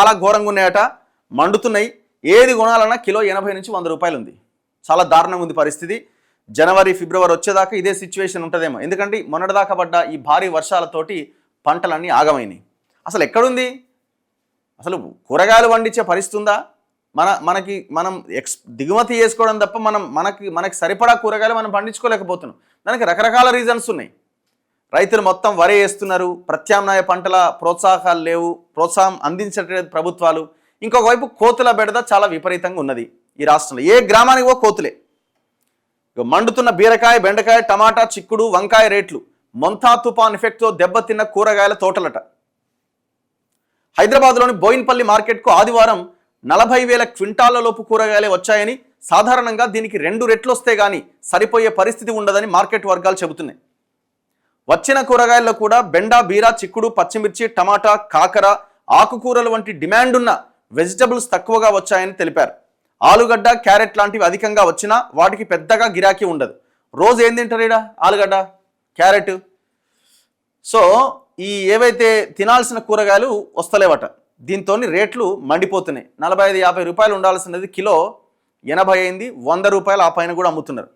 చాలా ఘోరంగా ఉన్నాయట, మండుతున్నాయి. ఏది కొనాలన్నా కిలో 80 నుంచి 100 రూపాయలు ఉంది. చాలా దారుణంగా ఉంది పరిస్థితి. జనవరి ఫిబ్రవరి వచ్చేదాకా ఇదే సిచ్యువేషన్ ఉంటుందేమో. ఎందుకంటే మొన్నటిదాకా పడ్డ ఈ భారీ వర్షాలతోటి పంటలన్నీ ఆగమైనాయి. అసలు ఎక్కడుంది? అసలు కూరగాయలు పండించే పరిస్థితి ఉందా? మనం దిగుమతి చేసుకోవడం తప్ప మనకి సరిపడా కూరగాయలు మనం పండించుకోలేకపోతున్నాం. దానికి రకరకాల రీజన్స్ ఉన్నాయి. రైతులు మొత్తం వరి వేస్తున్నారు, ప్రత్యామ్నాయ పంటల ప్రోత్సాహాలు లేవు, ప్రోత్సాహం అందించట్లేదు ప్రభుత్వాలు. ఇంకొక వైపు కోతుల బెడద చాలా విపరీతంగా ఉన్నది ఈ రాష్ట్రంలో. ఏ గ్రామానికి కోతులే. మండుతున్న బీరకాయ, బెండకాయ, టమాటా, చిక్కుడు, వంకాయ రేట్లు. మొంతా తుఫాన్ ఎఫెక్ట్తో దెబ్బతిన్న కూరగాయల తోటలట. హైదరాబాద్లోని బోయిన్పల్లి మార్కెట్కు ఆదివారం 40,000 క్వింటాల లోపు కూరగాయలే వచ్చాయని, సాధారణంగా దీనికి 2 రెట్లు వస్తే గానీ సరిపోయే పరిస్థితి ఉండదని మార్కెట్ వర్గాలు చెబుతున్నాయి. వచ్చిన కూరగాయల్లో కూడా బెండ, బీర, చిక్కుడు, పచ్చిమిర్చి, టమాటా, కాకర, ఆకుకూరలు వంటి డిమాండ్ ఉన్న వెజిటబుల్స్ తక్కువగా వచ్చాయని తెలిపారు. ఆలుగడ్డ, క్యారెట్ లాంటివి అధికంగా వచ్చినా వాటికి పెద్దగా గిరాకీ ఉండదు. రోజు ఏం తింటారు ఈడ? ఆలుగడ్డ, క్యారెట్. సో ఈ ఏవైతే తినాల్సిన కూరగాయలు వస్తలేవట. దీంతో రేట్లు మండిపోతున్నాయి. 45-50 రూపాయలు ఉండాల్సినది కిలో 80 అయింది, 100 రూపాయలు ఆ పైన కూడా అమ్ముతున్నారు.